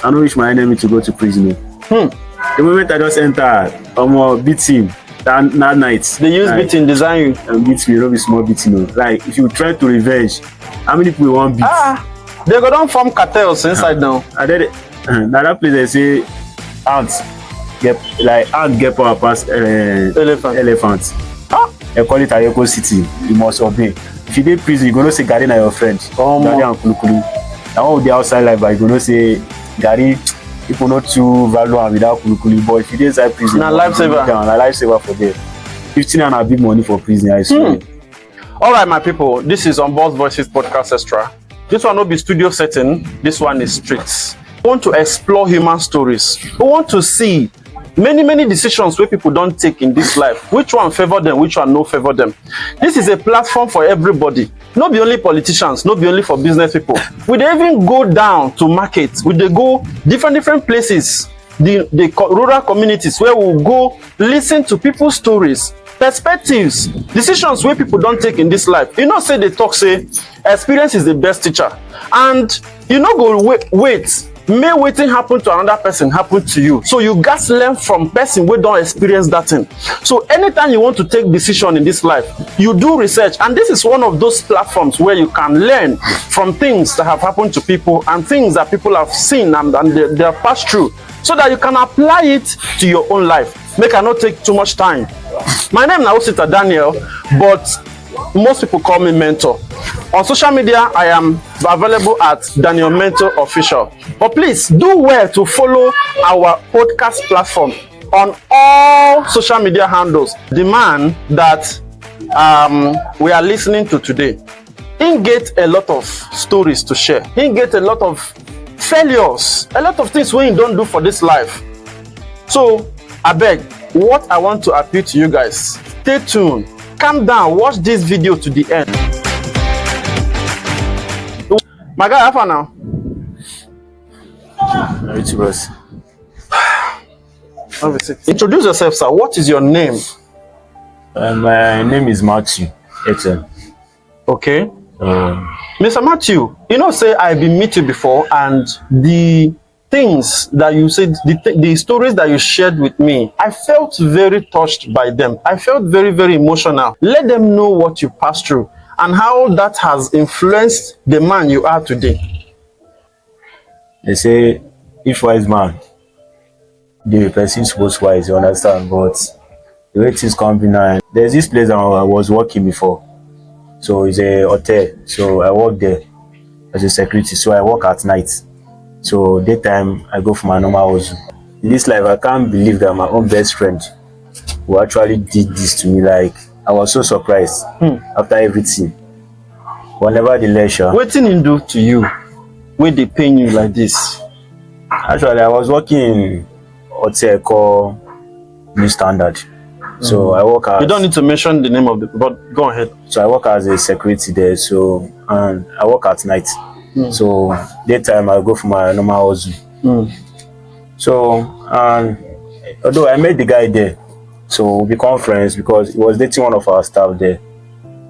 I don't wish my enemy to go to prison. The moment I just enter, beat him. That night. They use beating design you. And beat me, not be small beating. Like if you try to revenge, how many people you want beat? They go down form cartels inside now. And then now that place they say ants get power past elephants. They call it Ayoko City. You must obey. If you dey prison, you gonna say Gary na your friend. Gary and Kulukulu. Now the outside life, but you gonna say Gary. People not too value and without Kulukulu. But if you dey inside prison, na lifesaver. Na lifesaver for them. 15 and a big money for prison. I swear. All right, my people. This is Unboxed Voices Podcast Extra. This one will be studio setting. This one is streets. We want to explore human stories. We want to see many decisions where people don't take in this life. Which one favor them, which one no favor them. This is a platform for everybody. Not be only politicians, not be only for business people. We dey even go down to market. We dey go different places, the rural communities where we'll go listen to people's stories, perspectives, decisions where people don't take in this life. You know, say they talk, say experience is the best teacher. And you know, go wait. May waiting happen to another person happen to you. So you guys learn from person who don't experience that thing. So anytime you want to take decision in this life, you do research. And this is one of those platforms where you can learn from things that have happened to people and things that people have seen and they have passed through, so that you can apply it to your own life. Make I not take too much time. My name is Daniel, but most people call me Mentor. On social media, I am available at Daniel Mentor Official. But please do well to follow our podcast platform on all social media handles. The man that we are listening to today, he get a lot of stories to share. He get a lot of failures, a lot of things we don't do for this life. So I beg, what I want to appeal to you guys, stay tuned. Calm down, watch this video to the end. My guy, how far now? It's worse. Introduce yourself, sir. What is your name? My name is Matthew. Okay. Mr. Matthew, you know, say I've been meet you before, and the things that you said, the stories that you shared with me, I felt very touched by them. I felt very emotional. Let them know what you passed through and how that has influenced the man you are today. They say, if wise man, the person supposed wise, you understand? But the way things come be now, there's this place I was working before. So it's a hotel. So I work there as a security. So I work at night. So daytime, I go for my normal hustle. In this life, I can't believe that my own best friend who actually did this to me. Like, I was so surprised after everything. But nevertheless, what did he do to you? Where they paying you like this? Actually, I was working in hotel called New Standard. So I work as... You don't need to mention the name of the... But go ahead. So I work as a security there. So, and I work at night. So daytime I go for my normal hustle. So, and although I met the guy there, so we become friends because he was dating one of our staff there.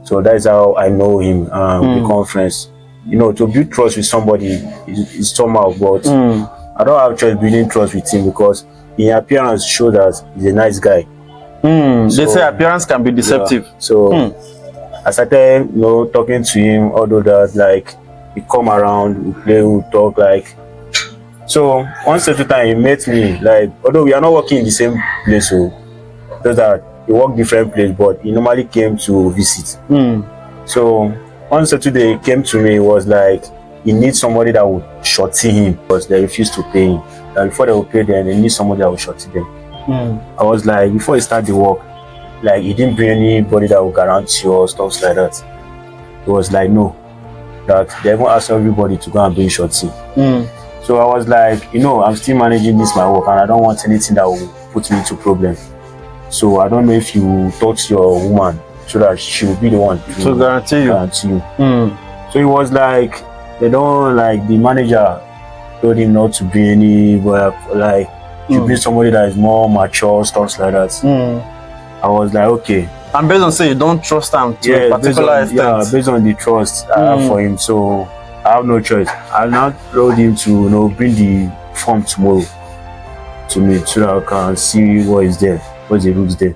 So that's how I know him. We become friends. You know, to build trust with somebody is somehow, but I don't have choice building trust with him because in appearance show that he's a nice guy. So, they say appearance can be deceptive. Yeah. So I started, you know, talking to him, although that like he come around, we play, we talk, like. So one certain time he met me, like, although we are not working in the same place, so just that he work different place, but he normally came to visit. So one certain day he came to me, was like he needs somebody that would shorty him because they refused to pay him. And before they would pay them, they need somebody that would shorty them. I was like, before he started the work, like he didn't bring anybody that would guarantee or stuff like that. He was like, no, that they even asked everybody to go and bring shorty. So I was like, you know, I'm still managing this my work and I don't want anything that will put me into problem. So I don't know if you talk to your woman so that she will be the one to guarantee you. So it was like, they don't, like the manager told him not to bring anybody, like you bring somebody that is more mature, stuff like that. I was like, okay. And based on say you don't trust him to a particular extent. Yeah, based on the trust I have for him, so I have no choice. I now told him to, you know, bring the form tomorrow to me so that I can see what is there, what's the rules there.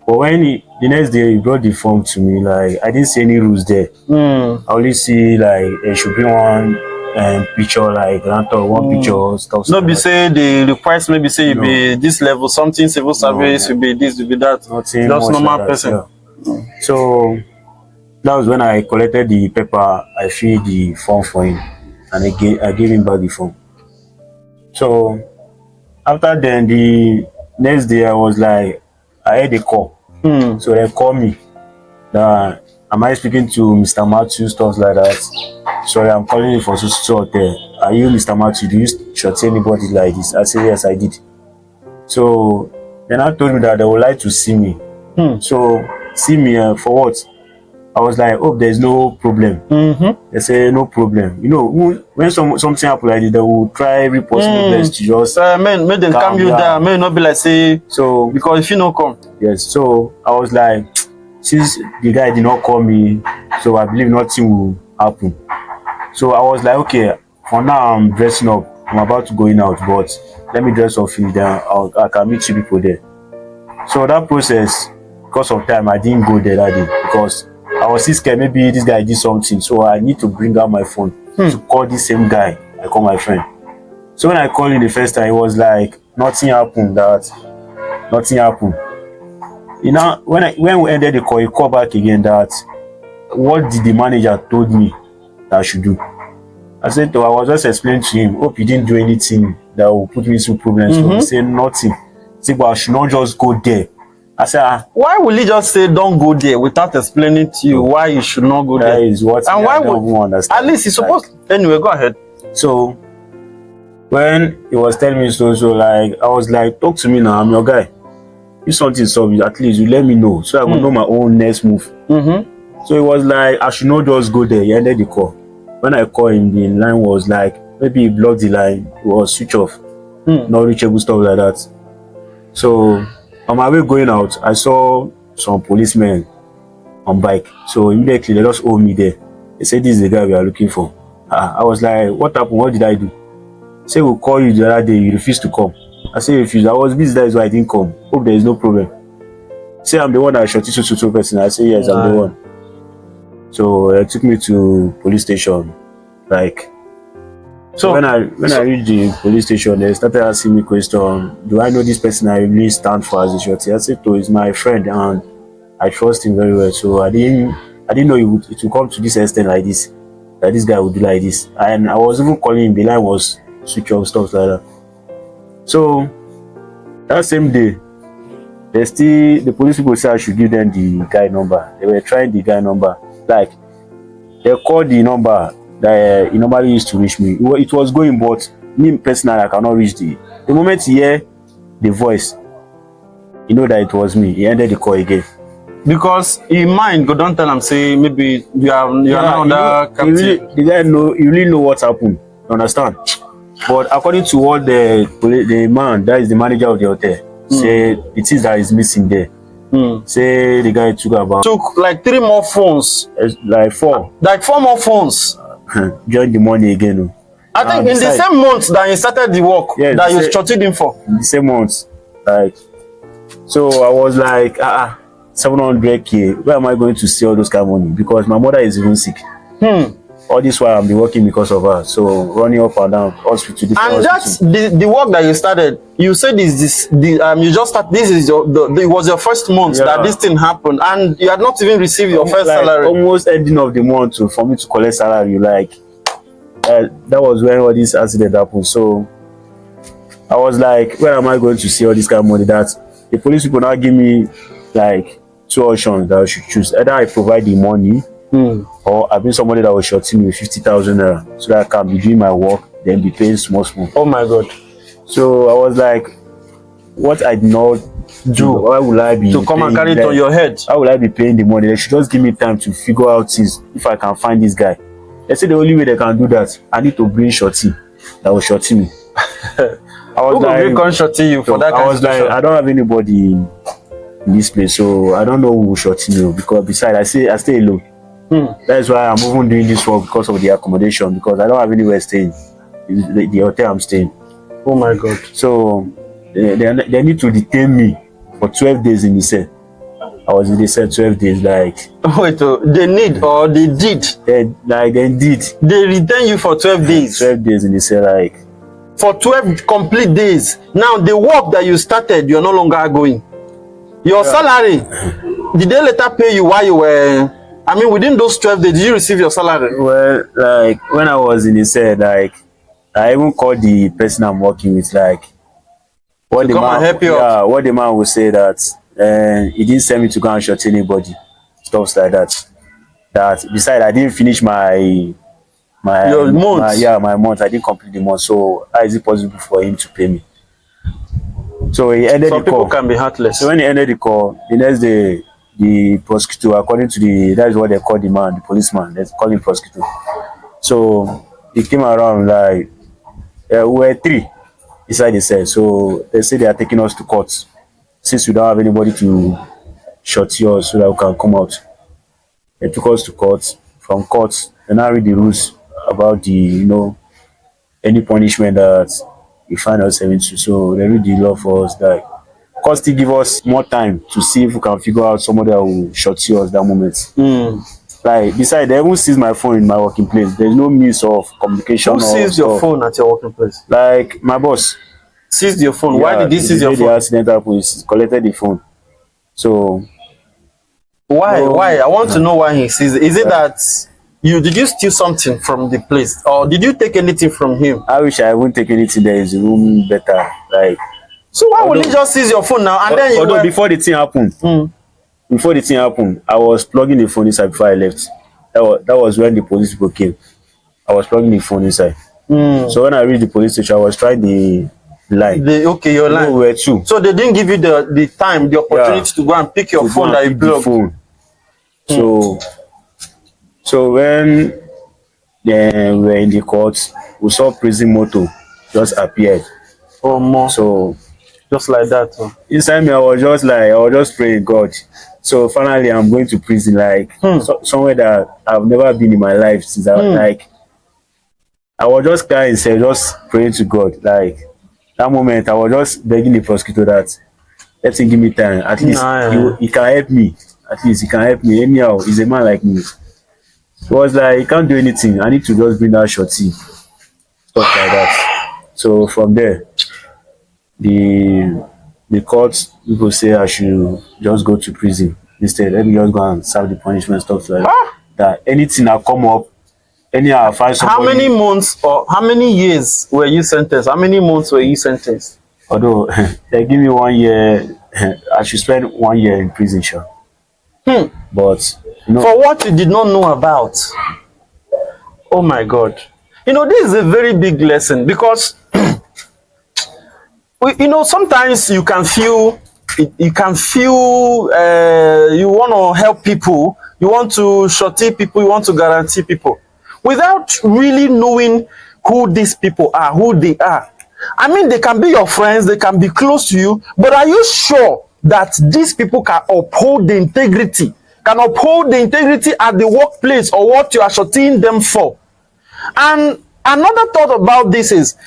But when the next day he brought the form to me, like I didn't see any rules there. I only see like there should be one picture, like one picture or stuff. No, be say the request maybe say you be this level, something civil service, you be this, you be that. Nothing Just much normal like that, person. yeah. So that was when I collected the paper, I filled the form for him, and I gave him back the form. So after then, the next day I was like, I had a call. So they called me that am I speaking to Mr. Matthew, stuff like that. Sorry, I'm calling you for so hotel. Are you Mr. Matthew? Do you shot anybody like this? I said yes, I did. So then I told me that they would like to see me. So see me for what? I was like, oh, there's no problem. They say no problem. You know, when something happen like this, they will try every possible best to just make them calm you down. May not be like say so because if you don't come. Yes. So I was like, since the guy did not call me, so I believe nothing will happen. So I was like, okay, for now I'm dressing up. I'm about to go in out, but let me dress up in there. I can meet you people there. So that process, because of time, I didn't go there that day because I was still scared maybe this guy did something. So I need to bring out my phone to call this same guy. I call my friend. So when I called him the first time, it was like nothing happened. Nothing happened. You know, when we ended the call, he called back again that what did the manager told me that I should do. I said, I was just explaining to him, hope you didn't do anything that will put me into problems. So he said nothing. He said, but I should not just go there. I said, why will he just say don't go there without explaining to you why you should not go there? That is what and why I don't would understand. At least he's supposed anyway, go ahead. So when he was telling me so like I was like, talk to me now, I'm your guy. If something's up, at least you let me know so I will know my own next move. So it was like I should not just go there. He ended the call. When I called him, the line was like maybe he blocked the line, it was switch off, not reachable, stuff like that. So on my way going out, I saw some policemen on bike. So immediately they just hold me there. They said this is the guy we are looking for. I was like, what happened? What did I do? Say we'll call you the other day, you refused to come. I said refuse. I was busy, that is why I didn't come. Hope there is no problem. Say I'm the one that shot you to person. I say yes, I'm the one. So they took me to police station. Like so when I reached the police station, they started asking me question, do I know this person I really stand for as a shorty? I said to he's my friend and I trust him very well. So I didn't know it would come to this extent like this. That this guy would do like this. And I was even calling him, the line was switch off, stuff like that. So that same day, the police people said I should give them the guy number. They were trying the guy number. Like they called the number that he normally used to reach me. It was going, but me personally I cannot reach the moment he hear the voice, you know that it was me. He ended the call again. Because in mind, go don't tell him say maybe you are not under captain. The guy you really know what happened. You understand? But according to what the man, that is the manager of the hotel, say the things that is missing there. Say the guy took like 3 more phones. Like 4. Like 4 more phones. Join the money again. I think in the same month that he started the work, that you shorted him for. In the same month. Like, so I was like, 700k. Where am I going to see all those kind of money? Because my mother is even sick. All this while I'm been working because of her. So running up and down hospital. And that's the work that you started. You said you just start. This is it was your first month that this thing happened, and you had not even received your first salary. Almost ending of the month for me to collect salary. Like that was when all this accident happened. So I was like, where am I going to see all this kind of money? That the police people now give me like 2 options that I should choose. Either I provide the money. Or I've been somebody that was shorting me with 50,000 naira so that I can be doing my work, then be paying small. Oh my God. So I was like, what I did not do, why will I be to come and carry it on your head? How will I be paying the money? They should just give me time to figure out things if I can find this guy. They say the only way they can do that, I need to bring shorty that was shorting me. I was like, shorting you for that I was like, I don't have anybody in this place, so I don't know who will shorting you, because besides I stay alone. That's why I'm even doing this work, because of the accommodation, because I don't have anywhere staying. The hotel I'm staying. Oh my God. So they need to detain me for 12 days in the cell. I was in the cell 12 days, like. Wait, they need or they did? They did. They retain you for 12 days. 12 days in the cell, like. For 12 complete days. Now the work that you started, you're no longer going. Your salary, did they later pay you while you were? I mean, within those 12 days, did you receive your salary? Well, like when I was in the cell, like I even called the person I'm working with, like what the come man, and help you yeah, what the man would say that he didn't send me to go and shot anybody, stuff like that. That besides, I didn't finish my month. My month. I didn't complete the month. So how is it possible for him to pay me? So he ended Some the call. people can be heartless. So when he ended the call, the next day, the prosecutor, according to that is what they call the man, the policeman, they call him prosecutor. So he came around, like we were 3 inside the cell. So they say they are taking us to court since we don't have anybody to shut yours so that we can come out. They took us to court. From court, they now read the rules about the any punishment that we find ourselves into. So they read the law for us, like court still give us more time to see if we can figure out somebody that will shut us that moment. Like besides, they even seize my phone in my working place. There's no means of communication. Who seized your phone at your working place? Like my boss seized your phone. Yeah, Why did he seize your phone? The accident happened, he collected the phone. So why? I want to know why he seized it. Is it that did you steal something from the place, or did you take anything from him? I wish I wouldn't take anything. There is room better. Like, so why would he just seize your phone now? And then although before the thing happened, I was plugging the phone inside before I left. That was when the police people came. I was plugging the phone inside. So when I reached the police station, I was trying the line. Your line. We were 2. So they didn't give you the time, the opportunity to go and pick your phone that you plugged. So when we were in the court, we saw prison motto just appeared. So just like that. Inside me, I was just praying God. So finally, I'm going to prison, like somewhere that I've never been in my life since. I was just crying, just praying to God. Like that moment, I was just begging the prosecutor that let him give me time. At least he can help me. At least he can help me. Anyhow, he's a man like me. It was like, he can't do anything. I need to just bring that shorty. Stuff like that. So from there, the court people say I should just go to prison. Instead, let me just go and serve the punishment, stuff like that. Anything that come up, anyhow I find somebody. How many months or how many years were you sentenced? How many months were you sentenced? Although they give me 1 year, I should spend 1 year in prison, sure. But for what you did not know about. Oh my God. This is a very big lesson, because sometimes you can feel you want to help people, you want to shorty people, you want to guarantee people without really knowing who these people are, who they are. I mean, they can be your friends, they can be close to you, but are you sure that these people can uphold the integrity, at the workplace or what you are shorting them for? And another thought about this is,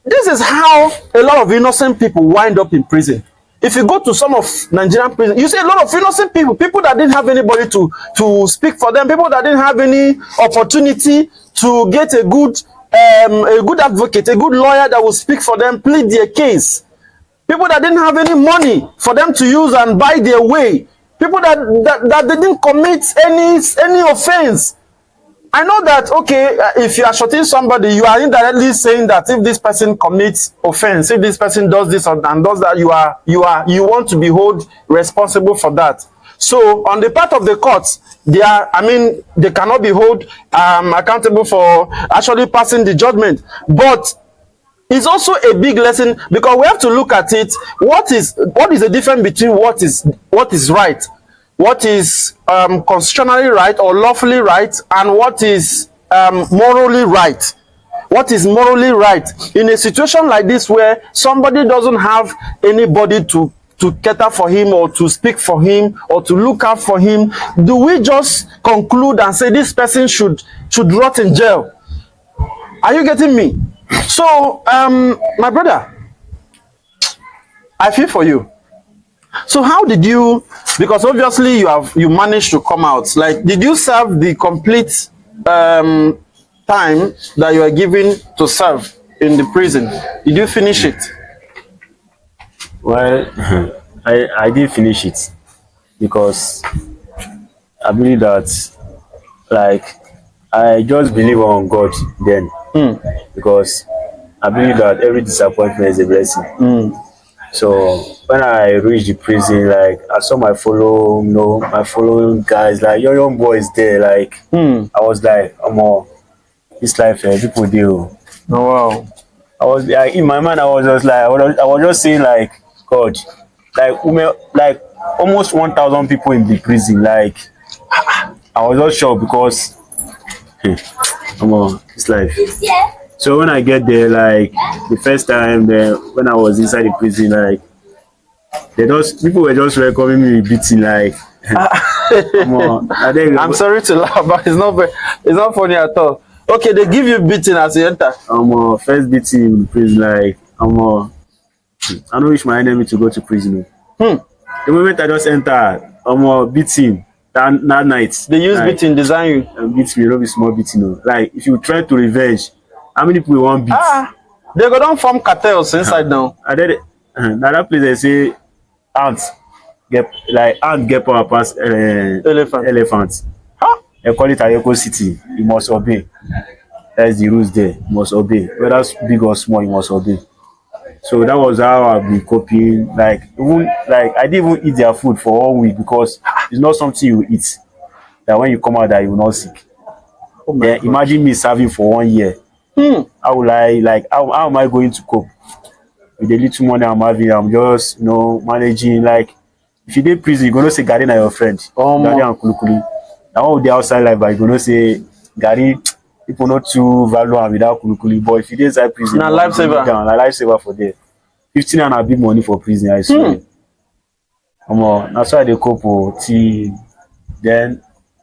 this is how a lot of innocent people wind up in prison. If you go to some of Nigerian prisons, you see a lot of innocent people that didn't have anybody to speak for them, people that didn't have any opportunity to get a good advocate, a good lawyer that will speak for them, plead their case. People that didn't have any money for them to use and buy their way. People that didn't commit any offense. I know that, if you are shooting somebody, you are indirectly saying that if this person commits offense, if this person does this and does that, you want to be held responsible for that. So on the part of the courts, they cannot be held accountable for actually passing the judgment. But it's also a big lesson, because we have to look at it. What is the difference between what is right, what is constitutionally right or lawfully right, and what is morally right? What is morally right in a situation like this, where somebody doesn't have anybody to cater for him or to speak for him or to look out for him? Do we just conclude and say this person should rot in jail? Are you getting me? So, my brother, I feel for you. So how did you, because obviously you managed to come out, like did you serve the complete time that you are given to serve in the prison? Did you finish it? Well, I did finish it because I believe that, like, I just believe on God then, because I believe that every disappointment is a blessing. So when I reached the prison, like I saw my fellow, my following guys, like young boys there. Like I was like, this life, people do. Oh wow. I was like, in my mind, I was just like, I was just saying like, God, like women, like almost 1,000 people in the prison. Like I was just shocked because, it's life. So when I get there, like the first time, then when I was inside the prison, like people were just welcoming me with beating, like I'm sorry to laugh, but it's not funny at all. Okay, they give you beating as you enter. first beating in prison, like I don't wish my enemy to go to prison. The moment I just enter, beating that night. They use like, beating design you. Beat me, no be small beating. No. Like if you try to revenge, how many people you want beat? They go down form cartels inside now. And then now that place they say ants ant get power pass elephant. They call it Ayoko City. You must obey. That's the rules there. You must obey. Whether big or small, you must obey. So that was how I've been coping. Like even like I didn't even eat their food for 1 week because it's not something you eat. That when you come out that you will not sick. Then imagine me serving for 1 year. How will I how am I going to cope? With the little money I'm having, I'm just managing. Like if you dey prison, you gonna say Gary na your friend. Gary and Kulukuli. Now one dey outside life, but you gonna say Gary, people not too value am without Kulukuli. But if you dey inside prison, na lifesaver. Na lifesaver for there. 15 na big money for prison, I swear. That's why they cope till then.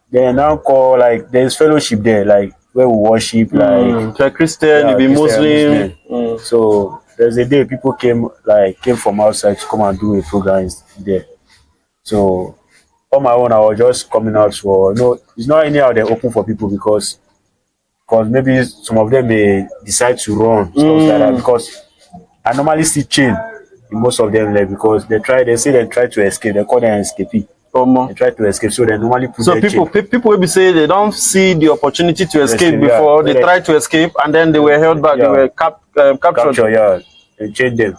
Then now call like there's fellowship there, like where we worship, like if you're Christian, you be Muslim. So there's a day people came from outside to come and do a program there. So on my own, I was just coming out for it's not anyhow they open for people because maybe some of them may decide to run stuff like that, because I normally see chain in most of them there because they say they try to escape, they call them escapee. They try to escape, so they normally put so people will be saying they don't see the opportunity to escape before they try to escape, and then they were held back. They were captured. They chained them.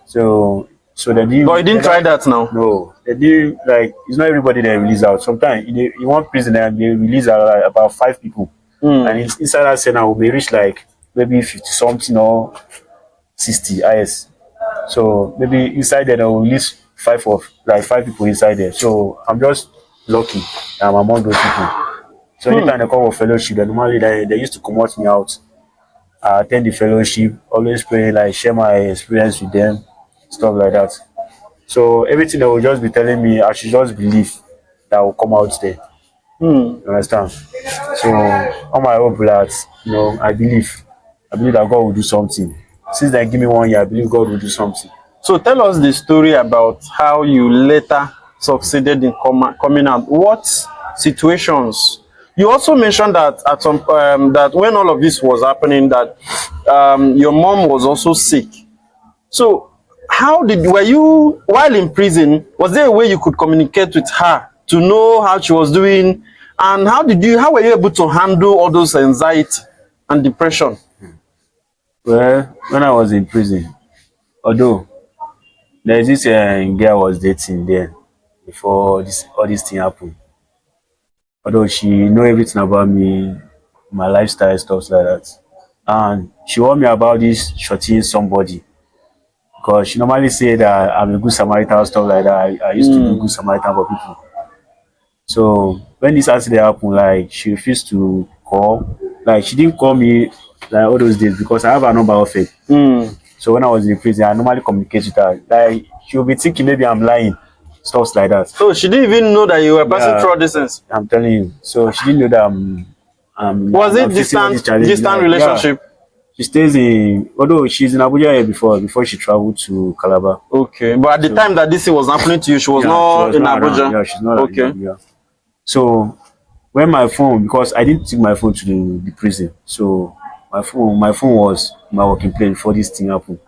So they didn't. But you didn't try that now. No, they didn't. Like it's not everybody they release out. Sometimes in one prison they release out like about 5 people, and inside that cell we may reach like maybe 50 something or 60 IS. So maybe inside there they will release 5 people inside there. So I'm just lucky I'm among those people. So anytime they call for fellowship, normally they used to come out me out. I attend the fellowship, always pray, like share my experience with them, stuff like that. So everything they will just be telling me, I should just believe that I will come out there. You understand? So on my hope that I believe that God will do something. Since they give me 1 year, I believe God will do something. So tell us the story about how you later succeeded in coming out. What situations? You also mentioned that at some that when all of this was happening, that your mom was also sick. So were you while in prison? Was there a way you could communicate with her to know how she was doing, and how were you able to handle all those anxiety and depression? Well, when I was in prison, although there's this girl I was dating then before all this thing happened. Although she know everything about me, my lifestyle, stuff like that. And she warned me about this shorting somebody. Because she normally say that I'm a good Samaritan, stuff like that. I used to do good Samaritan for people. So when this accident happened, like she refused to call. Like she didn't call me like all those days because I have a number of it. So when I was in prison, I normally communicate with her. Like she'll be thinking maybe I'm lying, stuff like that. So she didn't even know that you were passing through distance. I'm telling you. So she didn't know that I'm was it distant relationship? She stays in, although she's in Abuja here before she traveled to Calabar. Okay, but at the time that this thing was happening to you, she was Yeah, she not was in not around. Abuja. Yeah, she's not Okay. in Abuja. So when my phone, because I didn't take my phone to the prison, so my phone was my working place before this thing happened.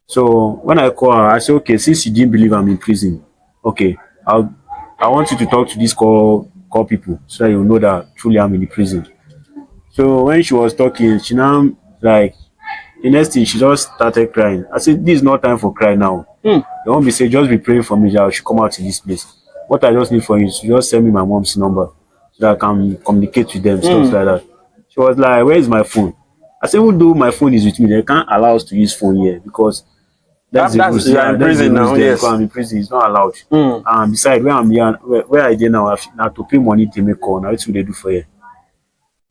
So when I call her, I say, okay, since you didn't believe I'm in prison, okay, I want you to talk to these call people so that you know that truly I'm in the prison. So when she was talking, she now like the next thing she just started crying. I said, this is not time for cry now. Hmm. You want me say just be praying for me that I should come out in this place. What I just need for you is to just send me my mom's number so that I can communicate with them, stuff like that. She was like, where is my phone? I said, even though my phone is with me, they can't allow us to use phone here because that's the That's rules. you are Yeah, in that's the prison rules now. there Yes. because I'm in prison. It's not allowed. Mm. And besides, where I'm here, where I did now, I have to pay money to make call. Now it's what they do for you.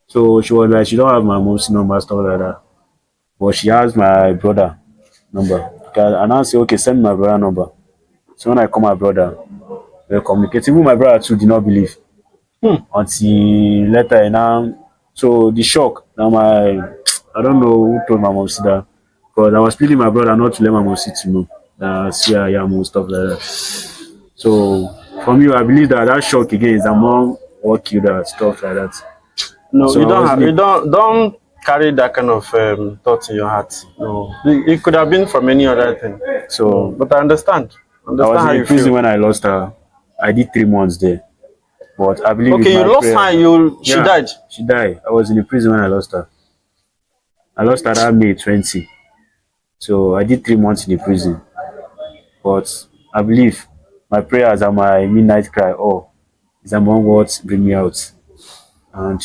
So she was like, she don't have my mom's number, stuff like that. But she has my brother number. And I say, okay, send me my brother number. So when I call my brother, we communicate. Even my brother too did not believe until later. And now, so the shock. Now I don't know who told my mom see that, because I was pleading my brother not to let my mom see to know that see I am and stuff like that. So for me, I believe that that shock again is among what killed her, stuff like that. No, So you I don't was have. in You it. don't carry that kind of thought in your heart. No, it could have been from any other thing. So But I understand. I was Understand in how a you prison feel. when I lost her. I did 3 months there. But I believe with Okay, you my lost her. prayer. She Yeah, died. she died. I was in the prison when I lost her. I lost her that May 20. So I did 3 months in the prison. But I believe my prayers and my midnight cry, oh, is among what bring me out. And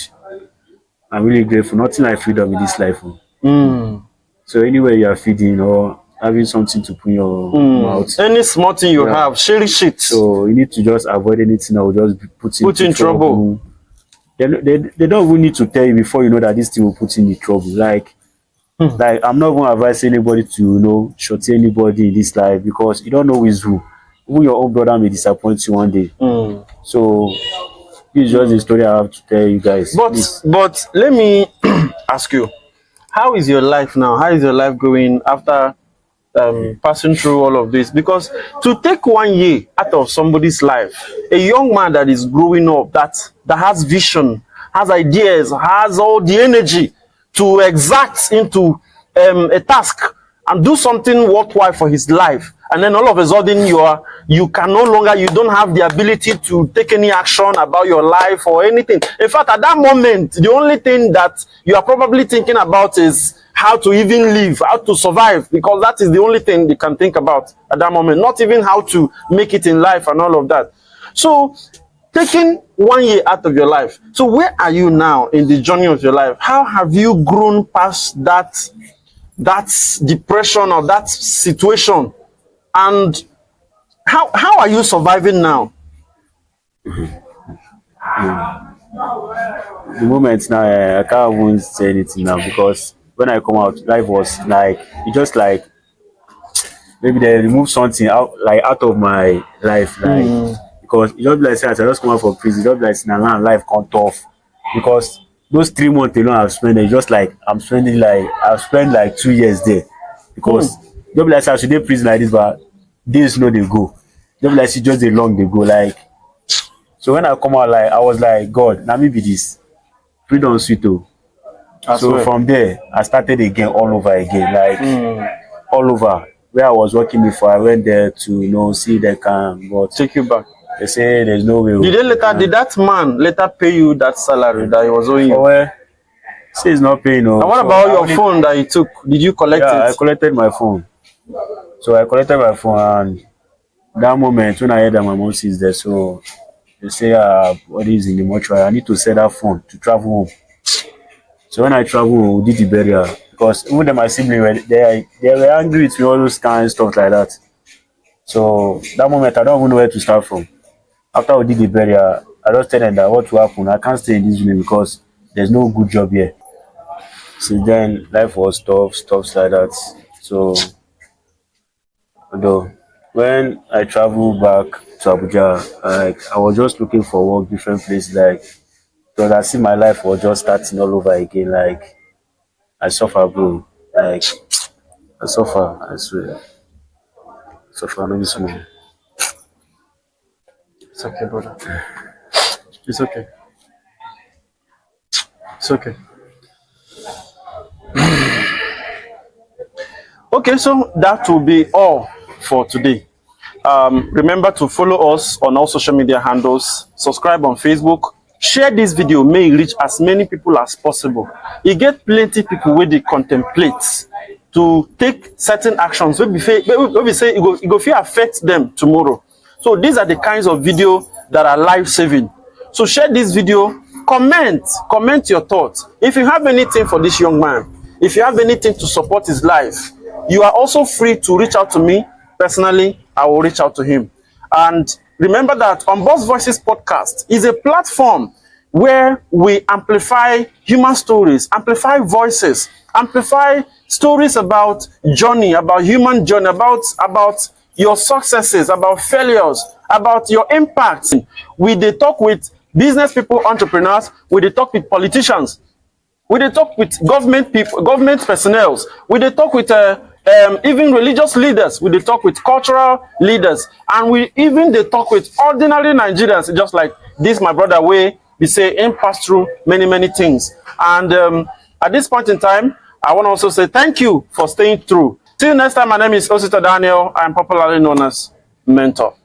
I'm really grateful. Nothing like freedom in this life. Oh. Mm. So anywhere you are feeding or having something to put in your mouth, Any small thing you yeah. have, share it. So you need to just avoid anything that will just be put Put into in trouble. trouble. They don't even need to tell you before you know that this thing will put you in trouble. Like I'm not going to advise anybody to short anybody in this life because you don't know who is who. Even your own brother may disappoint you one day. Mm. So this is just the story I have to tell you guys. Please. But let me ask you, how is your life now? How is your life going after passing through all of this? Because to take 1 year out of somebody's life, a young man that is growing up, that has vision, has ideas, has all the energy to exact into a task and do something worthwhile for his life, and then all of a sudden you can no longer, you don't have the ability to take any action about your life or anything. In fact, at that moment, the only thing that you are probably thinking about is how to even live, how to survive, because that is the only thing you can think about at that moment, not even how to make it in life and all of that. So taking 1 year out of your life, so where are you now in the journey of your life? How have you grown past that depression or that situation, and how are you surviving now? The moment now, I can't even say anything now because when I come out, life was like it just like maybe they remove something out of my life, like because it just be like say as I just come out from prison, it just be like saying now life come tough because those 3 months alone I've spent there, just like I've spent like 2 years there because it just be like say I should dey prison like this, but days no dey go. It just be like say just dey long dey go like. So when I come out, like I was like, God, now me be this freedom sweet oh. As So well. from there, I started again all over again, like all over. Where I was working before, I went there to see if they can, but Take you back. they say there's no way. Did that man later pay you that salary that he was owing you? Oh, well, say it's not paying. No. And what So about I your only- phone that he took? Did you collect Yeah, I it? collected my phone. So I collected my phone, and that moment when I heard that my mom is there, so they say, what is in the mortuary? I need to sell that phone to travel home. So when I travel, we did the burial because even though my siblings they were angry with me, all those kind of stuff like that. So that moment, I don't even know where to start from. After we did the burial, I just tell them that what will happen. I can't stay in this room because there's no good job here. Since then, life was tough, stuff like that. So, although when I traveled back to Abuja, I was just looking for work, different places. Like, because I see my life was just starting all over again. Like, I suffer, bro. Like, I suffer, I swear. Suffer, no be small. It's okay, brother. It's okay. It's okay. Okay, so that will be all for today. Remember to follow us on all social media handles, subscribe on Facebook, share this video, may it reach as many people as possible. You get plenty people where they contemplate to take certain actions. When we say it go fit affect them tomorrow. So these are the kinds of video that are life-saving. So share this video, comment your thoughts. If you have anything for this young man, if you have anything to support his life, you are also free to reach out to me personally. I will reach out to him. And remember that Unboxed Voices podcast is a platform where we amplify human stories, amplify voices, amplify stories about journey, about human journey, about your successes, about failures, about your impact. We dey talk with business people, entrepreneurs, we dey talk with politicians, we dey talk with government people, government personnel, we dey talk with even religious leaders, we dey talk with cultural leaders, and we even dey talk with ordinary Nigerians, just like this my brother wey be say him pass through many things. And at this point in time, I want to also say thank you for staying through. See you next time. My name is Osita Daniel. I am popularly known as Mentor.